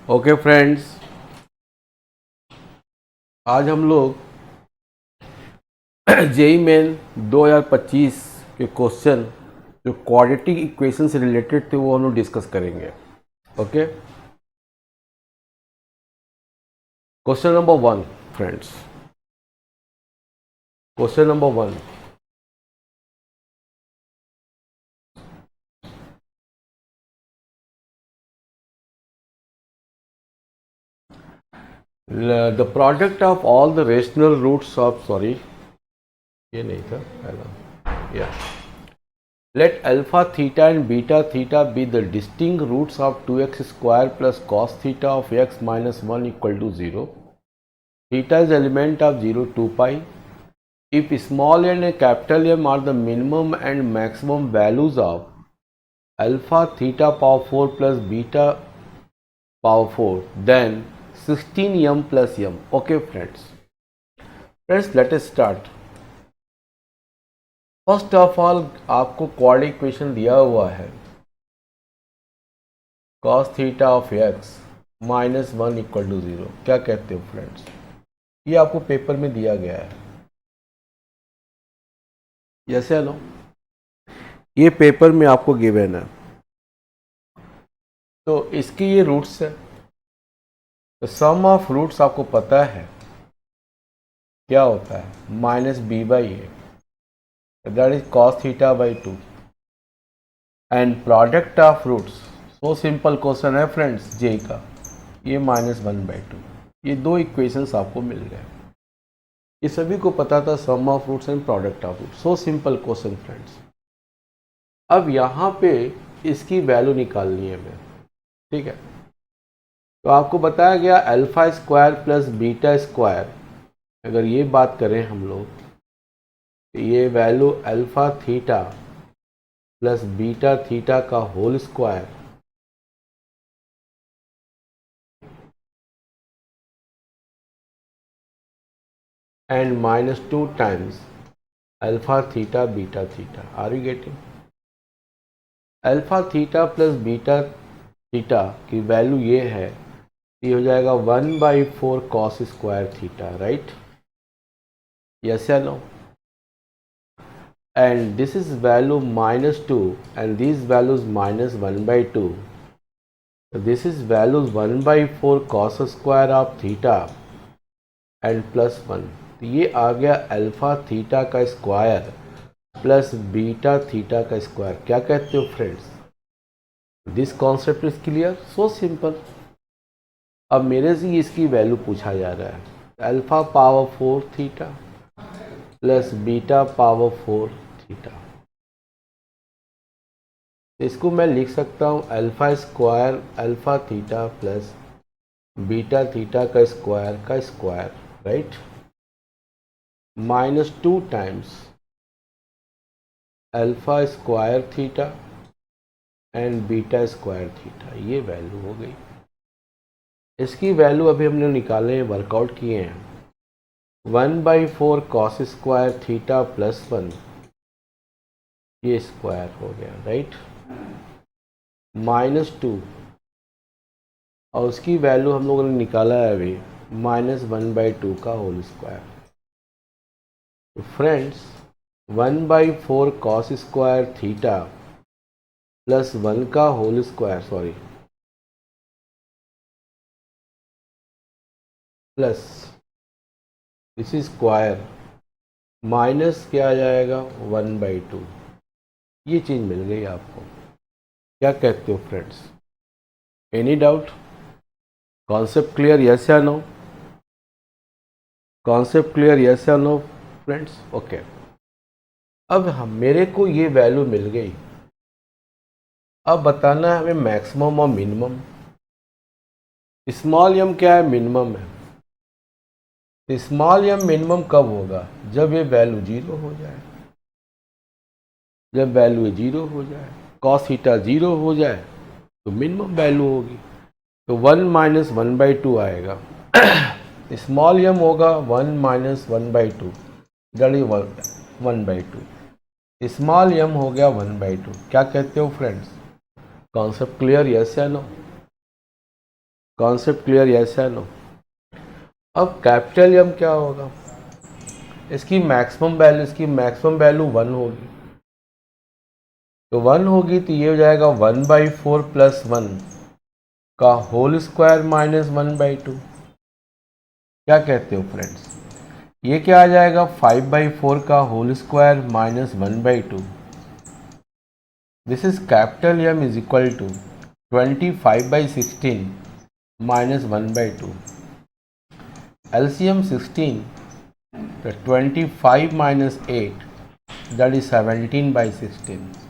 Okay friends, आज हम लोग जेई मेन 2025 के क्वेश्चन जो क्वाड्रेटिक इक्वेशन से रिलेटेड थे वो हम लोग डिस्कस करेंगे। Okay, question number 1 friends, question number 1, the product of all the rational roots of, sorry ये नहीं था पहला, या let alpha theta and beta theta be the distinct roots of 2x square plus cos theta of x minus 1 equal to 0. Theta is element of 0 2 pi. If small n and capital M are the minimum and maximum values of alpha theta power 4 plus beta power 4, then 16m plus m. Okay friends, let us start. First of all आपको quadratic equation दिया हुआ है cos theta of x minus 1 equal to 0। क्या कहते हो friends, ये आपको paper में दिया गया है, यस या नो? ये पेपर में आपको गिवन है, तो इसकी ये रूट्स है, तो सम ऑफ रूट्स आपको पता है क्या होता है, minus B by A, that is cos theta by 2 and product of roots, so simple question है फ्रेंड्स जे का, ये माइनस 1/2। ये दो इक्वेशंस आपको मिल गए, ये सभी को पता था, sum of roots and product of roots, so simple question friends. अब यहाँ पे इसकी वैल्यू निकालनी है हमें, ठीक है? तो आपको बताया गया alpha square plus beta square, अगर ये बात करें हम लोग, ये value alpha theta plus beta theta का whole square and minus 2 times alpha theta beta theta. Are you getting? Alpha theta plus beta theta की वैल्यू ये है, ये हो जाएगा 1/4 cos square theta, right? Yes या no? And this is value minus 2 and these values minus 1/2. So this is values 1/4 cos square of theta and plus 1. तो ये आ गया अल्फा थीटा का स्क्वायर प्लस बीटा थीटा का square. क्या कहते हो friends? This concept is clear, so simple. अब मेरे से इसकी वैल्यू पूछा जा रहा है, alpha power 4 theta plus beta power 4 theta. इसको मैं लिख सकता हूँ alpha square alpha theta plus beta theta का square, right? Minus 2 times alpha square theta and beta square theta, ये वैल्यू हो गई। इसकी वैल्यू अभी हमने निकाले हैं, वर्कआउट किए हैं। 1/4 कॉस स्क्वायर थीटा प्लस 1, ये स्क्वायर हो गया, राइट? माइनस 2 और उसकी वैल्यू हम लोगों ने निकाला है अभी माइनस 1/2 का होल स्क्वायर। तो friends 1/4 cos square theta plus 1 का whole square, sorry plus this is square minus क्या आ जाएगा 1/2, ये चीज़ मिल गई आपको। क्या कहते हो friends? Any doubt? Concept clear, yes या नो? कॉन्सेप्ट क्लियर, यस या नो फ्रेंड्स? ओके, अब मेरे को ये वैल्यू मिल गई, अब बताना है हमें मैक्सिमम और मिनिमम। स्मॉल एम क्या है? मिनिमम है। स्मॉल एम मिनिमम कब होगा? जब ये वैल्यू 0 हो जाए, जब वैल्यू 0 हो जाए, कॉस थीटा 0 हो जाए तो मिनिमम वैल्यू होगी, तो 1 माइनस 1/2 आएगा। स्मॉल एम होगा 1 minus 1/2, that is 1/2। Small m हो गया 1/2। क्या कहते हो फ्रेंड्स? कॉन्सेप्ट क्लियर, यस या नो? कॉन्सेप्ट क्लियर, यस या नो? अब कैपिटल एम क्या होगा? इसकी मैक्सिमम वैल्यू 1 होगी, तो 1 होगी तो ये हो जाएगा 1/4 प्लस 1 का होल स्क्वायर माइनस 1/2। क्या कहते हो फ्रेंड्स? ये क्या आ जाएगा? 5/4 का whole square minus 1/2। This is capital M is equal to 25/16 minus 1/2। LCM 16, तो 25 minus 8 that is 17/16।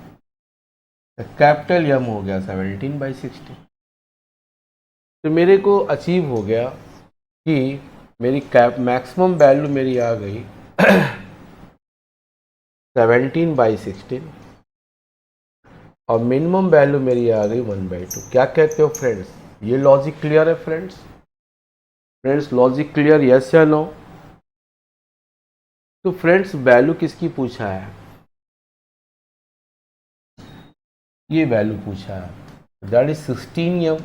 Capital M हो गया 17/16। तो मेरे को अचीव हो गया कि मेरी मैक्सिमम वैल्यू मेरी आ गई 17/16 और मिनिमम वैल्यू मेरी आ गई 1/2। क्या कहते हो फ्रेंड्स? ये लॉजिक क्लियर है friends? Friends logic clear, yes या नो? तो फ्रेंड्स वैल्यू किसकी पूछा है? ये वैल्यू पूछा है, that is 16m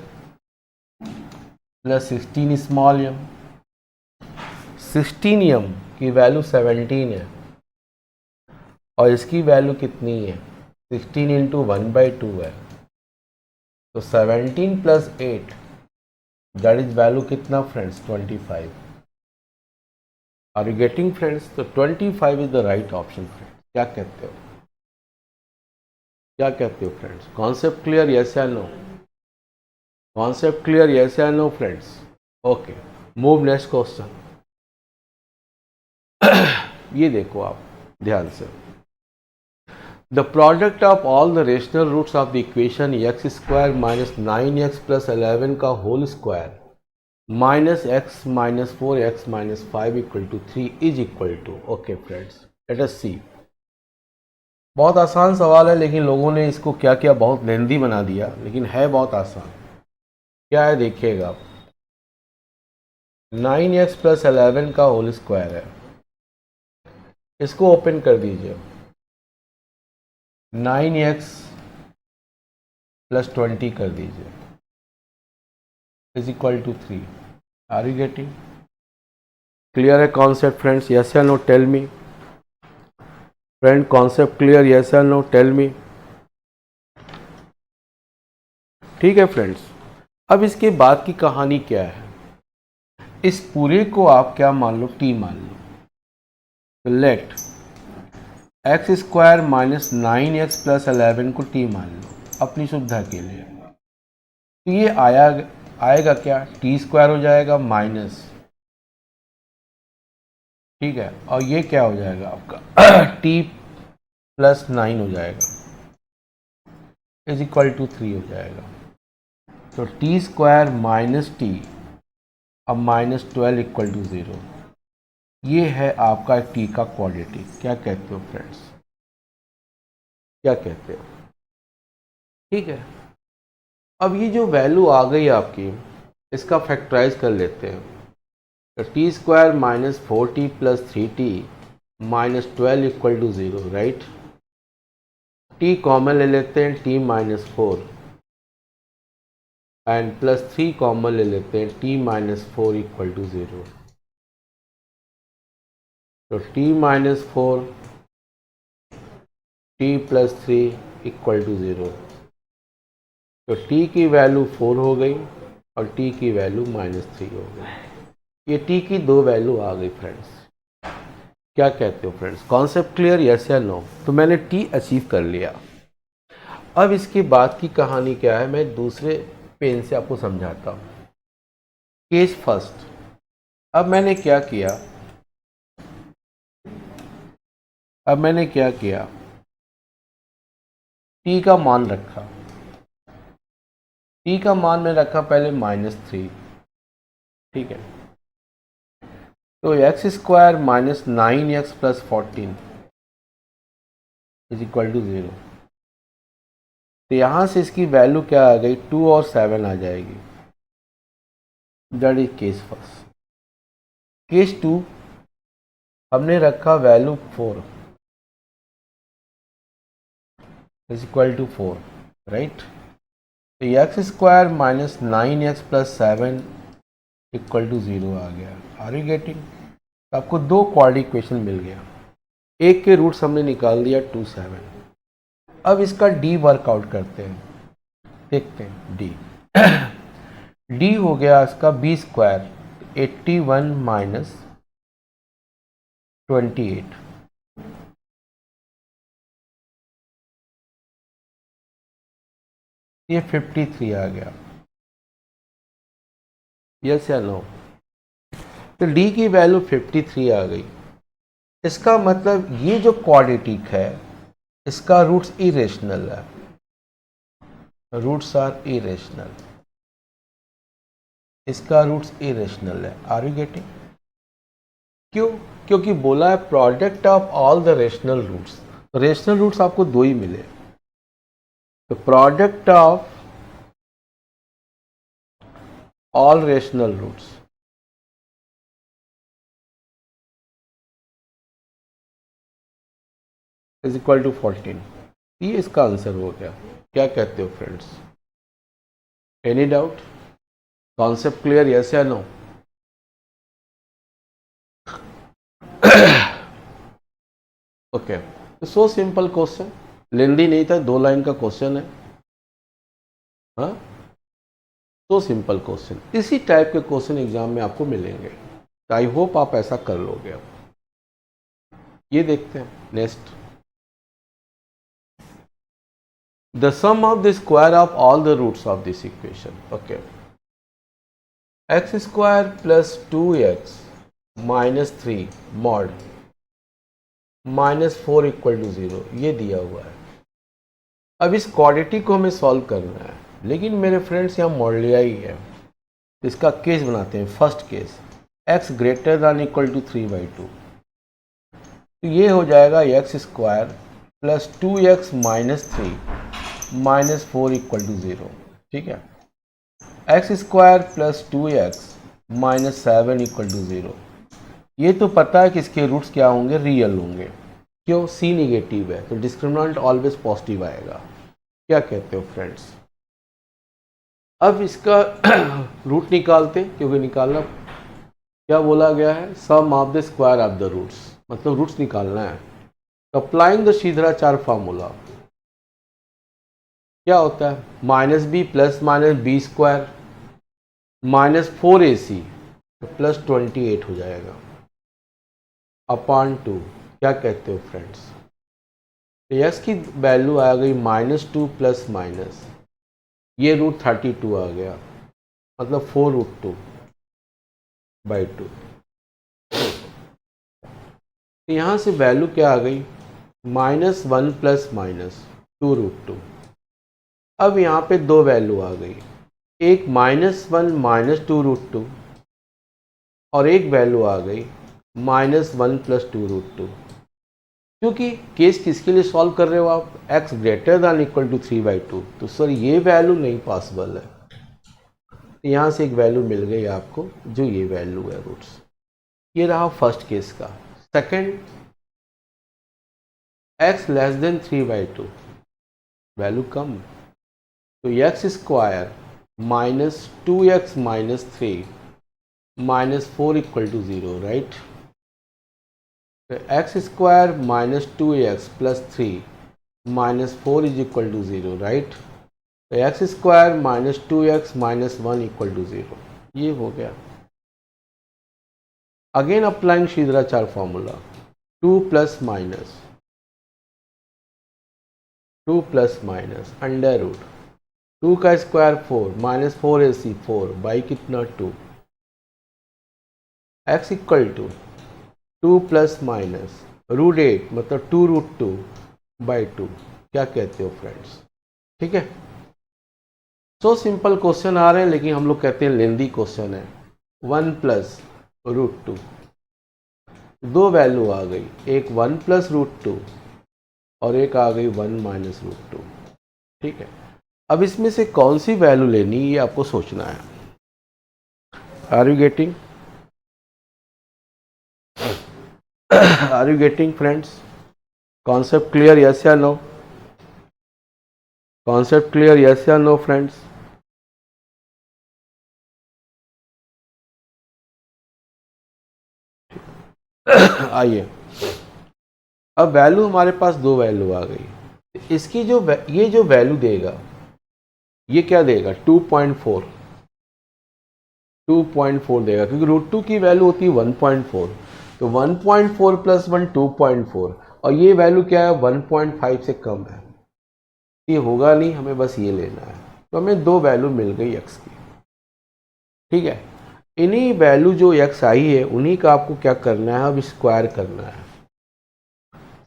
plus 16 small m. 16m की वैल्यू 17 है और इसकी वैल्यू कितनी है? 16 इंटू 1/2 है, तो 17 प्लस 8 दैट इज वैल्यू कितना friends? 25। Are you getting friends? तो 25 is the right option friends. क्या कहते हो? क्या कहते हो फ्रेंड्स? कॉन्सेप्ट क्लियर, यस या नो? कॉन्सेप्ट क्लियर, यस या no friends? Okay, move next question. ये देखो आप ध्यान से, the product of all the rational roots of the equation X square minus 9x plus 11 का whole square minus x minus 4x minus 5 equal to 3 is equal to. Okay friends, let us see. बहुत आसान सवाल है, लेकिन लोगों ने इसको क्या किया, बहुत लेंदी बना दिया, लेकिन है बहुत आसान। क्या है देखिएगा आप, 9x प्लस 11 का होल स्क्वायर है, इसको ओपन कर दीजिए। 9x प्लस 20 कर दीजिए is equal to 3। Are you getting? Clear है कॉन्सेप्ट फ्रेंड्स? यस या no? Tell me friend, concept clear? Yes या नो? Tell me. ठीक है फ्रेंड्स, अब इसके बाद की कहानी क्या है? इस पूरे को आप क्या मान लो? t मान लो। तो let X square minus 9x plus 11 को t मान लो अपनी सुविधा के लिए। तो ये आएगा क्या? टी स्क्वायर हो जाएगा माइनस, ठीक है, और ये क्या हो जाएगा आपका t प्लस 9 हो जाएगा इज इक्वल टू 3 हो जाएगा। तो टी स्क्वायर माइनस टी अब माइनस 12 इक्वल टू 0। ये है आपका टी का क्वाड्रेटिक। क्या कहते हो फ्रेंड्स? क्या कहते हो? ठीक है, अब ये जो वैल्यू आ गई आपकी, इसका फैक्टराइज कर लेते हैं। तो T square minus 4t plus 3t minus 12 equal to 0, right? t common ले लेते हैं, t minus 4 and plus 3 common ले लेते हैं, t माइनस 4 इक्वल टू 0। तो t minus 4 t plus 3 equal to 0। तो t की वैल्यू 4 हो गई और t की वैल्यू माइनस 3 हो गई। ये t की दो वैल्यू आ गई फ्रेंड्स। क्या कहते हो फ्रेंड्स? कॉन्सेप्ट क्लियर, यस या नो? तो मैंने t अचीव कर लिया। अब इसके बाद की कहानी क्या है, मैं दूसरे पेन से आपको समझाता हूँ। केस फर्स्ट, अब मैंने क्या किया, t का मान रखा। t का मान मैं रखा पहले -3, ठीक है। तो X square minus 9x plus 14 is equal to 0। तो यहां से इसकी वैल्यू क्या आ गई? 2 और 7 आ जाएगी। That is case first. Case 2, हमने रखा value 4 is equal to 4, right? X square minus 9x plus 7 equal to 0 आ गया। Are you getting? आपको दो क्वाड्रेटिक इक्वेशन मिल गया, एक के रूट्स हमने निकाल दिया 2 7। अब इसका डी वर्कआउट करते हैं, देखते हैं डी। डी हो गया इसका बी स्क्वायर 81 माइनस 28, ये 53 आ गया। यस या नो? तो डी की वैल्यू 53 आ गई। इसका मतलब ये जो क्वाड्रेटिक है इसका रूट्स इरेशनल है, रूट्स आर इरेशनल, इसका रूट्स इरेशनल है। Are you getting? क्यों? क्योंकि बोला है product of all the rational roots. Rational roots आपको दो ही मिले, तो product of all rational roots is equal to 14। ये इसका आंसर हो गया। क्या कहते हो friends? Any doubt? Concept clear? Yes या no? Okay, so simple question, lengthy नहीं था, 2 लाइन का क्वेश्चन है। हाँ, सो सिंपल क्वेश्चन। इसी टाइप के क्वेश्चन एग्जाम में आपको मिलेंगे, आई होप आप ऐसा कर लोगे। अब ये देखते हैं next. The sum of the square of all the roots of this equation. Okay. X square plus 2x minus 3 mod minus 4 equal to 0, ये दिया हुआ है। अब इस क्वाड्रेटिक को हमें सॉल्व करना है, लेकिन मेरे फ्रेंड्स यहाँ मॉडलिया ही है। इसका केस बनाते हैं। First case, x greater than equal to 3/2, तो ये हो जाएगा X square plus 2x minus 3 minus 4 equal to 0। ठीक है, X square plus 2x minus 7 equal to 0। ये तो पता है कि इसके रूट्स क्या होंगे, रियल होंगे। क्यों? c निगेटिव है तो डिस्क्रिमिनेंट ऑलवेज पॉजिटिव आएगा। क्या कहते हो फ्रेंड्स? अब इसका रूट निकालते, क्योंकि निकालना क्या बोला गया है, sum of the square of the roots, मतलब रूट्स निकालना है। अप्लाइंग द श्रीधराचार्य फार्मूला क्या होता है, minus B plus minus B square minus 4ac plus 28 हो जाएगा अपॉन 2। क्या कहते हो फ्रेंड्स? एक्स की वैल्यू आ गई -2 प्लस माइनस, ये रूट 32 आ गया, मतलब 4√2/2। तो यहाँ से वैल्यू क्या आ गई, -1 प्लस माइनस 2√2। अब यहाँ पे दो वैल्यू आ गई, एक -1 माइनस 2√2 और एक वैल्यू आ गई -1 प्लस 2√2। क्योंकि केस किसके लिए सॉल्व कर रहे हो आप, x greater than equal to 3/2, तो सर ये वैल्यू नहीं पॉसिबल है। तो यहाँ से एक वैल्यू मिल गई आपको, जो ये वैल्यू है रूट्स। ये रहा फर्स्ट केस का। Second, x less than 3/2, value कम, तो X square minus 2x minus 3 minus 4 equal to 0, right. तो X square minus 2x plus 3 minus 4 is equal to 0, right. तो X square minus 2x minus 1 equal to 0, ये हो गया। Again applying Sridharacharya formula, 2 plus minus under root 2 का square 4 minus 4ac 4 by कितना 2, x equal to 2 plus minus √8 मतलब 2√2/2। क्या कहते हो फ्रेंड्स? ठीक है, सो सिंपल क्वेश्चन आ रहे हैं, लेकिन हम लोग कहते हैं लेंदी क्वेश्चन है। 1 प्लस √2, दो वैल्यू आ गई, एक 1 प्लस √2 और एक आ गई 1 माइनस √2। ठीक है, अब इसमें से कौन सी वैल्यू लेनी ये आपको सोचना है। Are you getting? Are you getting friends? Concept clear? Yes या नो? Concept clear? यस या नो फ्रेंड्स? आइए, अब वैल्यू हमारे पास दो वैल्यू आ गई। इसकी जो ये जो वैल्यू देगा ये क्या देगा 2.4 देगा, क्योंकि √2 की वैल्यू होती है 1.4, तो 1.4 प्लस 1 2.4, और ये वैल्यू क्या है 1.5 से कम है, ये होगा नहीं, हमें बस ये लेना है। तो हमें दो वैल्यू मिल गई x की, ठीक है। इन्हीं वैल्यू जो x आई है उन्हीं का आपको क्या करना है, अब स्क्वायर करना है।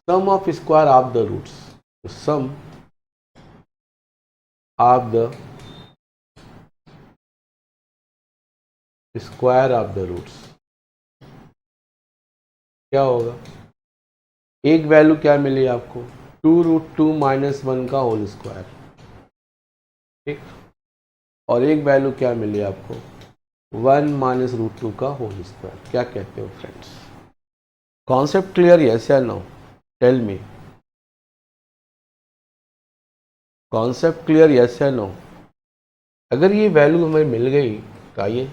Sum of square of the roots, sum of the square of the roots क्या होगा, एक वैल्यू क्या मिली आपको 2√2 माइनस 1 का होल स्क्वायर, ठीक, और एक वैल्यू क्या मिली आपको 1 माइनस √2 का होल स्क्वायर। क्या कहते हो फ्रेंड्स, कॉन्सेप्ट क्लियर, यस या no, tell me, concept clear, yes या नो। अगर ये वैल्यू हमें मिल गई तो आइए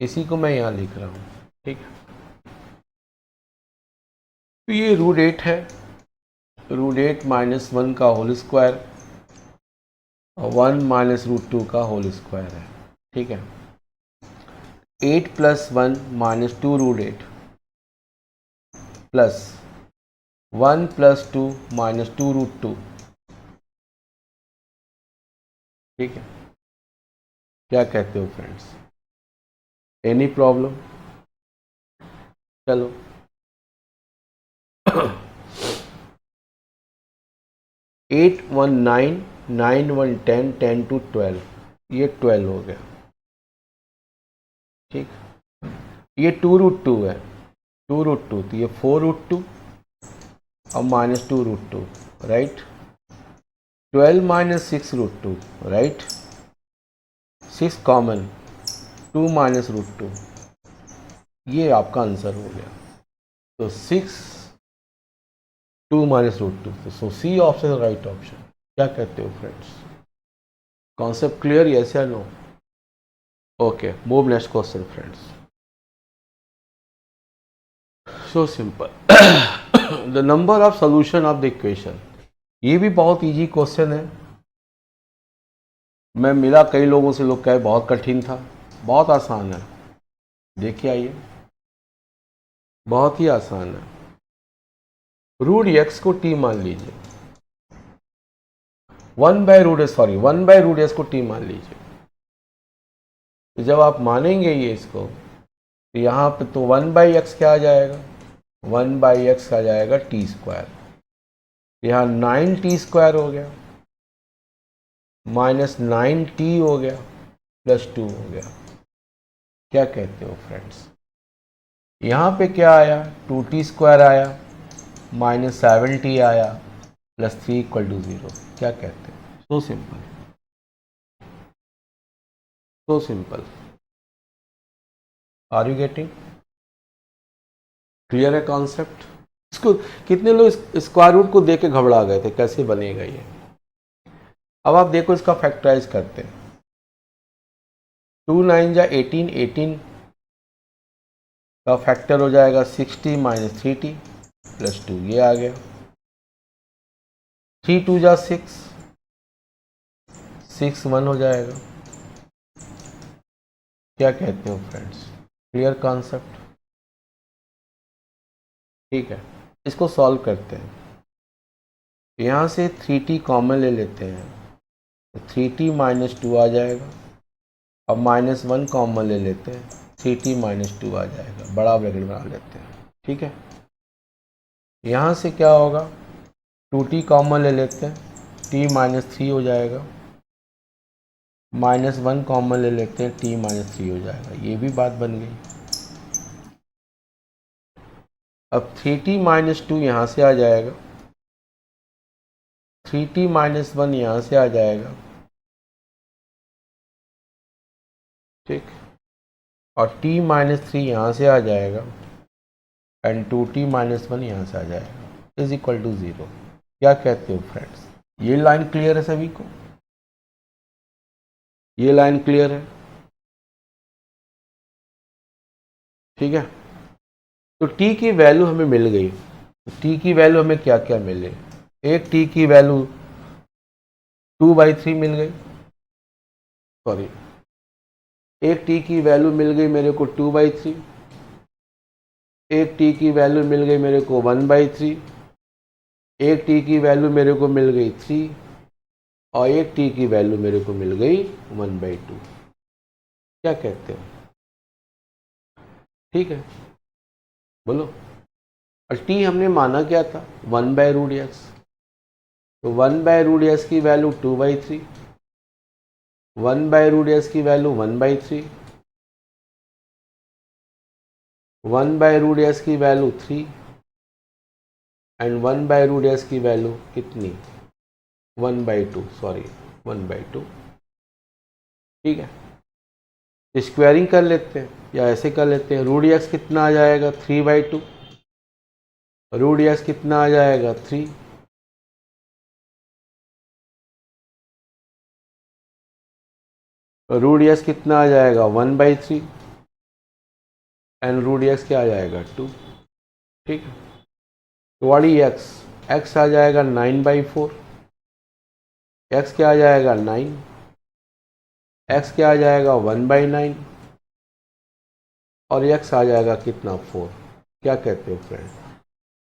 इसी को मैं यहाँ लिख रहा हूँ, ठीक है। तो ये √8 है, √8 माइनस 1 का होल स्क्वायर और 1 माइनस √2 का होल स्क्वायर है, ठीक है। 8 plus 1 minus 2√8 plus 1 plus 2 minus 2√2, ठीक है। क्या कहते हो फ्रेंड्स, एनी प्रॉब्लम? चलो 8 1 9, 9 1 10, 10 2 12, ये 12 हो गया, ठीक। ये 2√2 है, 2√2, तो ये 4√2 और minus 2√2, right. 12 minus 6√2, right, 6 common, 2 minus √2, ये आपका आंसर हो गया। तो 6 2 minus √2, so C option right option. क्या कहते हो फ्रेंड्स, कॉन्सेप्ट क्लियर, यस या no? Okay, move next question friends. So simple, the number of solution of the equation, ये भी बहुत इजी क्वेश्चन है। मैं मिला कई लोगों से, लोग कहे बहुत कठिन था, बहुत आसान है। देखिए आइए, बहुत ही आसान है। √x को t मान लीजिए, 1 बाय रूट s को t मान लीजिए। तो जब आप मानेंगे ये इसको, तो यहाँ पे तो 1/x क्या आ जाएगा, 1/x आ जाएगा t², यहाँ 9t² हो गया, माइनस 9t हो गया, प्लस 2 हो गया। क्या कहते हो फ्रेंड्स, यहाँ पे क्या आया 2t² आया, माइनस 7t आया, प्लस 3 = 0। क्या कहते हो, so simple, so simple. Are you getting clear है कॉन्सेप्ट? इसको कितने लोग स्क्वायर रूट को देख के घबरा गए थे, कैसे बनेगा ये। अब आप देखो इसका फैक्टराइज करते हैं, 2 9 जा 18, 18 का फैक्टर हो जाएगा 60 माइनस 3t प्लस 2, ये आ गया। 3 2 जा 6, 6 1 हो जाएगा। क्या कहते हो फ्रेंड्स, क्लियर कॉन्सेप्ट? ठीक है, इसको सॉल्व करते हैं। यहाँ से 3t कॉमन ले लेते हैं, तो 3t माइनस 2 आ जाएगा। अब माइनस 1 कॉमन ले लेते हैं, 3t माइनस 2 आ जाएगा, बड़ा ब्रैकेट बना लेते हैं, ठीक है। यहाँ से क्या होगा 2t कॉमन ले लेते हैं, t माइनस 3 हो जाएगा, माइनस 1 कॉमन ले लेते हैं, t माइनस 3 हो जाएगा, ये भी बात बन गई। अब 3t माइनस 2 यहाँ से आ जाएगा, 3t माइनस 1 यहाँ से आ जाएगा, ठीक, और t माइनस 3 यहाँ से आ जाएगा, एंड 2t माइनस 1 यहाँ से आ जाएगा, इज इक्वल टू 0। क्या कहते हो फ्रेंड्स, ये लाइन क्लियर है सभी को? ये लाइन क्लियर है? ठीक है, तो t की वैल्यू हमें मिल गई। t की वैल्यू हमें क्या क्या मिले? एक t की वैल्यू 2/3 मिल गई, सॉरी, एक t की वैल्यू मिल गई मेरे को 2/3, एक t की वैल्यू मिल गई मेरे को 1/3, एक t की वैल्यू मेरे को मिल गई 3, और एक t की वैल्यू मेरे को मिल गई 1/2। क्या कहते हो? ठीक है, बोलो। और t हमने माना क्या था? 1/√x, तो 1/√x की वैल्यू 2/3, 1/√x की वैल्यू 1/3, 1/√x की वैल्यू 3, एंड 1/√x की वैल्यू कितनी? 1/2, सॉरी 1/2। ठीक है, स्क्वायरिंग कर लेते हैं या ऐसे कर लेते हैं। √x कितना आ जाएगा? 3/2। √x कितना आ जाएगा? 3। √x कितना आ जाएगा? 1/3, एंड √x क्या आ जाएगा? 2। ठीक है, तो व्हाट इज x? x आ जाएगा 9/4, x क्या आ जाएगा? 9, x क्या आ जाएगा? 1/9, और x आ जाएगा कितना? 4। क्या कहते हो फ्रेंड्स?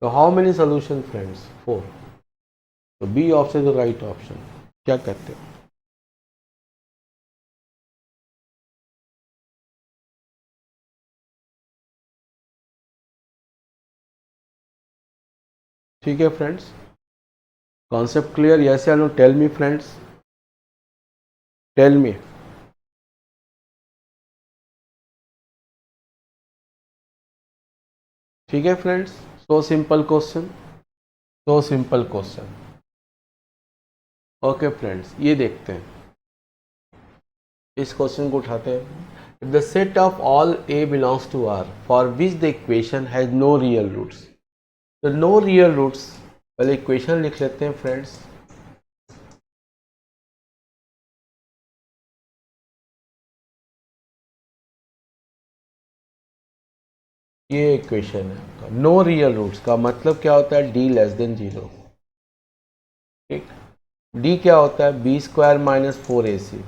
तो हाउ मेनी सोल्यूशन फ्रेंड्स? 4। तो B option is the right option. क्या कहते हो? ठीक है फ्रेंड्स, कॉन्सेप्ट क्लियर? यस या no? Tell me friends, tell me. ठीक है friends, so simple question, so simple question. Okay friends, ये देखते हैं, इस क्वेश्चन को उठाते हैं। If the set of all a belongs to R for which the equation has no real roots. तो नो रियल रूट्स, पहले इक्वेशन लिख लेते हैं फ्रेंड्स। ये इक्वेशन है आपका। नो रियल रूट्स का मतलब क्या होता है? d less than 0। ठीक, d क्या होता है? b² - 4ac,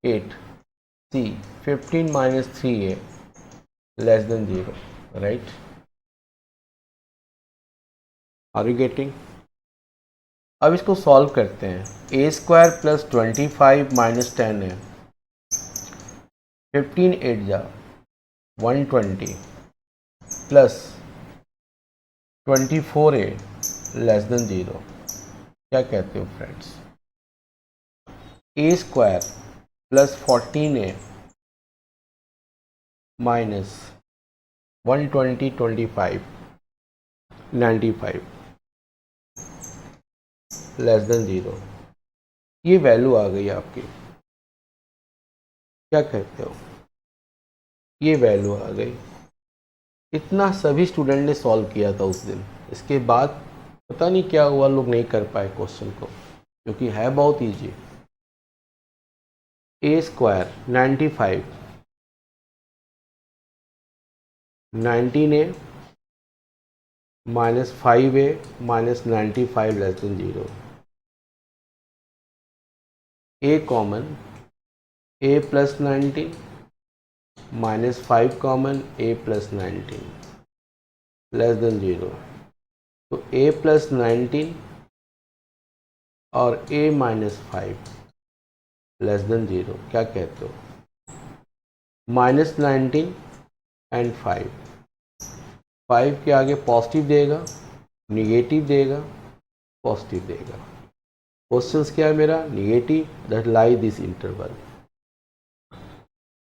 8, c 15 - 3a less than 0, right? Are you getting? अब इसको सॉल्व करते हैं। a² + 25 - 10 है, 15 8 जा 120 प्लस 24a लेस देन 0। क्या कहते हो friends? a² + 14a minus 120 25 95 less than 0, ये वैल्यू आ गई आपकी। क्या कहते हो? ये वैल्यू आ गई। इतना सभी स्टूडेंट ने सॉल्व किया था उस दिन, इसके बाद पता नहीं क्या हुआ, लोग नहीं कर पाए क्वेश्चन को, क्योंकि है बहुत easy. a² 95, 19a minus 5a minus 95 less than 0। a common, a + 19 minus 5 common, a + 19 less than 0। तो a + 19 और a - 5 लेस देन 0। क्या कहते हो? -19 एंड 5 के आगे पॉजिटिव देगा, निगेटिव देगा, पॉजिटिव देगा। क्वेश्चंस क्या है मेरा? Negative, that lie this interval.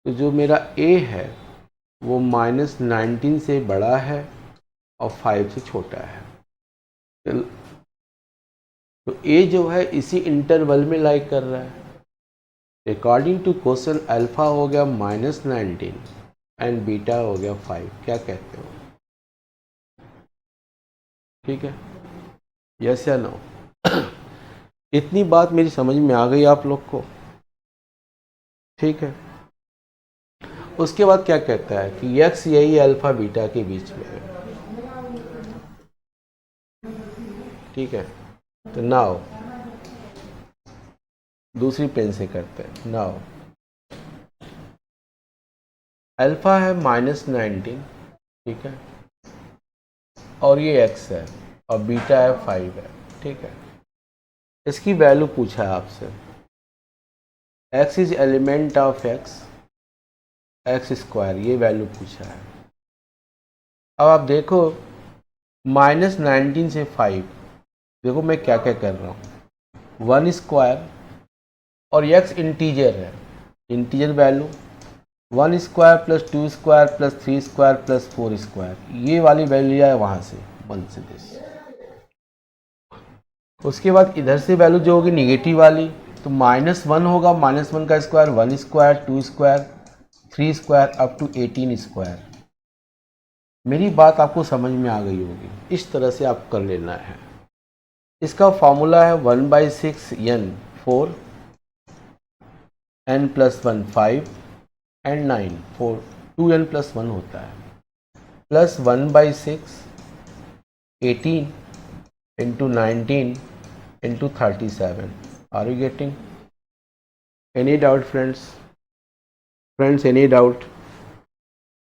तो जो मेरा a है वो -19 से बड़ा है और 5 से छोटा है। तो a जो है इसी इंटरवल में लाई कर रहा है। अकॉर्डिंग टू क्वेश्चन अल्फा हो गया -19 एंड बीटा हो गया 5। क्या कहते हो? ठीक है, यस या नो? इतनी बात मेरी समझ में आ गई आप लोग को? ठीक है। उसके बाद क्या कहता है कि x यही अल्फा बीटा के बीच में है। ठीक है, तो नाउ दूसरी पेन से करते हैं। नाउ अल्फा है -19, ठीक है, और ये x है और बीटा है 5 है। ठीक है, इसकी वैल्यू पूछा है आपसे। x is element of x square, ये वैल्यू पूछा है। अब आप देखो -19 से 5, देखो मैं क्या क्या कर रहा हूँ। 1 स्क्वायर और x इंटीजर है, integer value 1 square plus 2 square plus 3 square plus 4 square, ये वाली वैल्यू है वहाँ से 1 से दिस। उसके बाद इधर से वैल्यू जो होगी निगेटिव वाली, तो -1 होगा, -1 का square 1 square 2 square 3 square up to 18 square. मेरी बात आपको समझ में आ गई होगी। इस तरह से आप कर लेना है। इसका फॉर्मूला है 1/6 n 4 n + 1 5 एंड 9 4 2n + 1 होता है, plus 1/6 18 into 19 into 37। Are you getting? Any doubt friends? Friends, any doubt?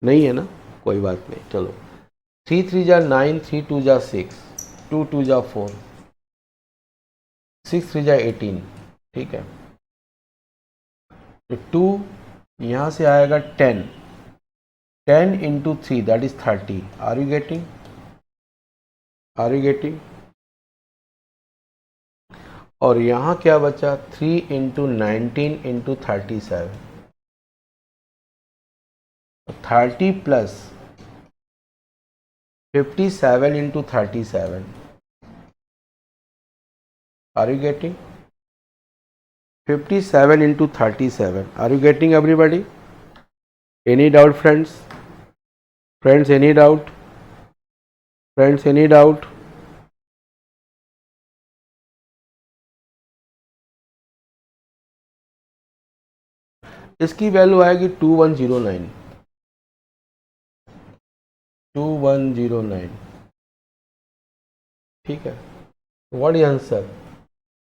नहीं है ना, कोई बात नहीं। चलो 3 3 जा 9, 3 2 जा 6, 2 2 जा 4, 6 3 जा 18। ठीक है, तो 2 यहाँ से आएगा 10, 10 into 3 that is 30। Are you getting? Are you getting? और यहाँ क्या बचा, 3 into 19 into 37, 30 plus 57 into 37। Are you getting? 57 into 37। Are you getting everybody? Any doubt friends? Friends, any doubt? Friends, any doubt? इसकी वैल्यू आएगी 2109, 2109। ठीक है, what is answer?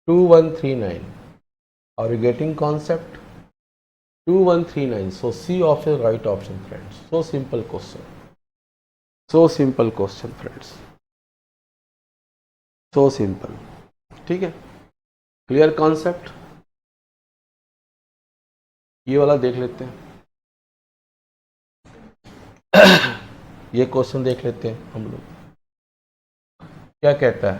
2139। Are you getting concept? 2139। So C option right option friends. So simple question. So simple question friends. So simple। ठीक है, clear concept. ये वाला देख लेते हैं। ये क्वेश्चन देख लेते हैं हम लोग, क्या कहता है।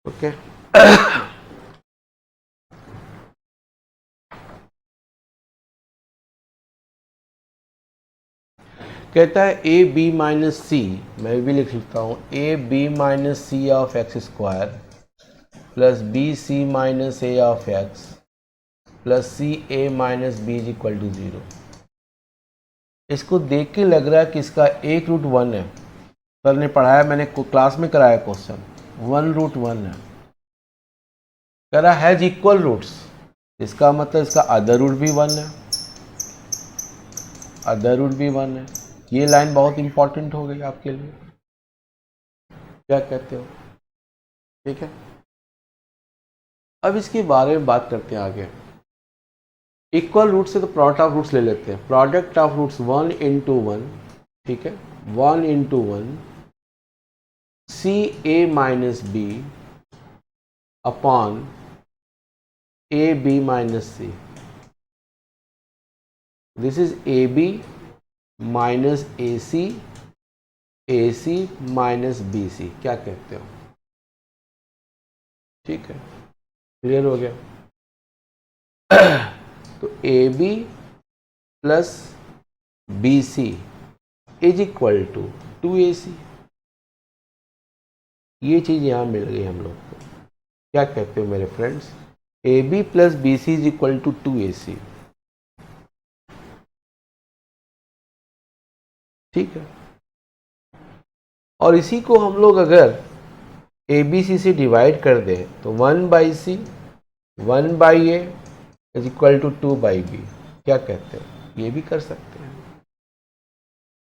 ओके कहता है ए बी माइनस सी, मैं भी लिख लेता हूँ, A B minus C of X square plus B C minus A of X plus C A minus B is equal to 0। इसको देख के लग रहा है कि इसका 1√1 है। सर ने पढ़ाया, मैंने क्लास में कराया क्वेश्चन, 1√1 है। कह रहा हैज इक्वल रूट्स, इसका मतलब इसका अदर रूट भी 1 है, अदर रूट भी 1 है। ये लाइन बहुत इंपॉर्टेंट हो गई आपके लिए, क्या कहते हो? ठीक है, अब इसके बारे में बात करते हैं आगे। इक्वल रूट से तो प्रोडक्ट ऑफ रूट्स ले लेते हैं। प्रोडक्ट ऑफ रूट्स 1 into 1, ठीक है, 1 into 1 C A minus B upon A B minus C. This is A B minus A C minus B C. क्या कहते हो? ठीक है, क्लियर हो गया। तो A B plus B C is equal to 2AC। ये चीज यहां मिल गई हम लोग को। क्या कहते हो मेरे friends? A B plus B C is equal to 2AC। ठीक है, और इसी को हम लोग अगर ए बी सी से डिवाइड कर दे तो 1/c 1/a is equal to 2/b। क्या कहते हैं, ये भी कर सकते हैं।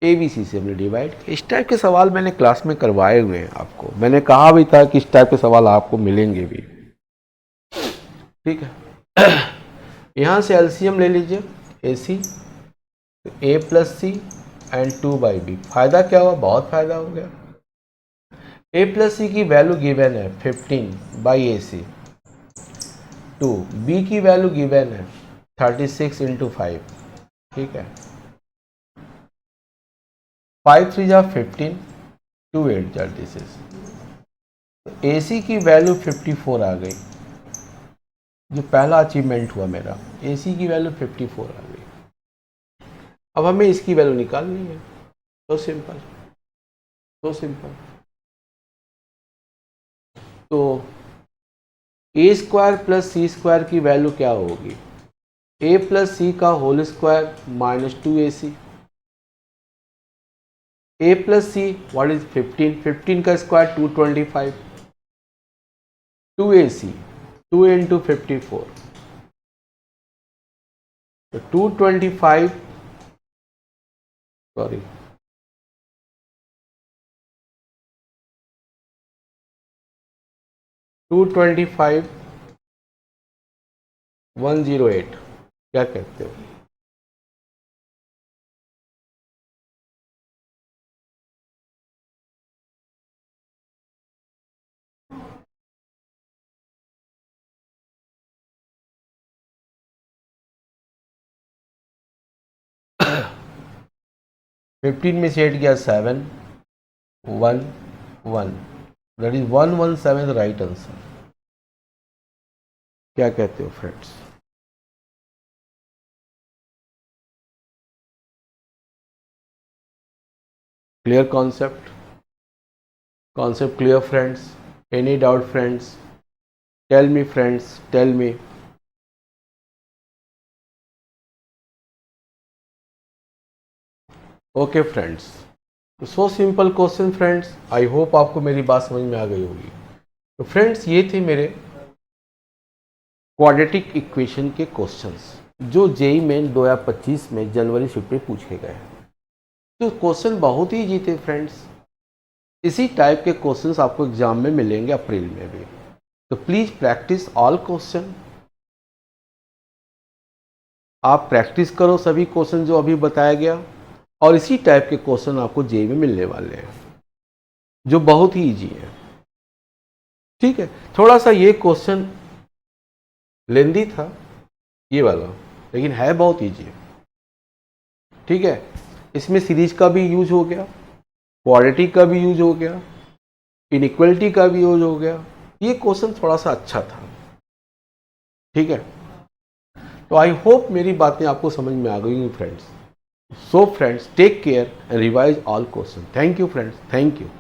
ए बी सी से हमने डिवाइड किया। इस टाइप के सवाल मैंने क्लास में करवाए हुए हैं आपको, मैंने कहा भी था कि इस टाइप के सवाल आपको मिलेंगे भी। ठीक है। यहाँ से एलसीएम ले लीजिए, ए सी ए प्लस सी एंड 2/b। फायदा क्या हुआ, बहुत फायदा हो गया। ए प्लस सी की वैल्यू गिवन है 15/ac, टू बी की वैल्यू गिवन है 36 × 5। ठीक है, 5 3 जा 15, 2 8 जा दिस इज। ए सी की वैल्यू 54 आ गई, जो पहला अचीवमेंट हुआ मेरा। ए सी की वैल्यू 54 आ गई। अब हमें इसकी वैल्यू निकालनी है। तो सिंपल, तो सिंपल। तो A square plus C square की वैल्यू क्या होगी, ए प्लस सी का whole square minus 2ac। A plus C what is 15, 15 का स्क्वायर 225, 2ac 2 × 54, तो 225 सॉरी 225 108। क्या कहते हो? फिफ्टीन में से 8 गया 7 1 1, दैट इज 117 राइट आंसर। क्या कहते हो friends? Clear concept? Concept clear friends? Any doubt friends? Tell me friends, tell me. Okay friends, so simple question friends. I hope आपको मेरी बात समझ में आ गई होगी। तो फ्रेंड्स, ये थे मेरे क्वाड्रेटिक इक्वेशन के क्वेश्चंस जो जेईई मेन 2025 में जनवरी शिफ्ट में पूछे गए। तो क्वेश्चन बहुत ही इजी थे फ्रेंड्स। इसी टाइप के क्वेश्चंस आपको एग्जाम में मिलेंगे अप्रैल में भी। तो प्लीज प्रैक्टिस ऑल क्वेश्चन। आप प्रैक्टिस करो सभी क्वेश्चन जो अभी बताया गया, और इसी टाइप के क्वेश्चन आपको जेईई में मिलने वाले हैं जो बहुत ही इजी है। ठीक है, थोड़ा सा ये क्वेश्चन लेंदी था ये वाला, लेकिन है बहुत इजी है। ठीक है, इसमें सीरीज का भी यूज हो गया, क्वाड्रेटिक का भी यूज हो गया, इनइक्वलिटी का भी यूज हो गया। ये क्वेश्चन थोड़ा सा अच्छा था। ठीक है, तो आई होप मेरी बातें आपको समझ में आ गई friends. So friends, take care and revise all questions. Thank you friends. Thank you.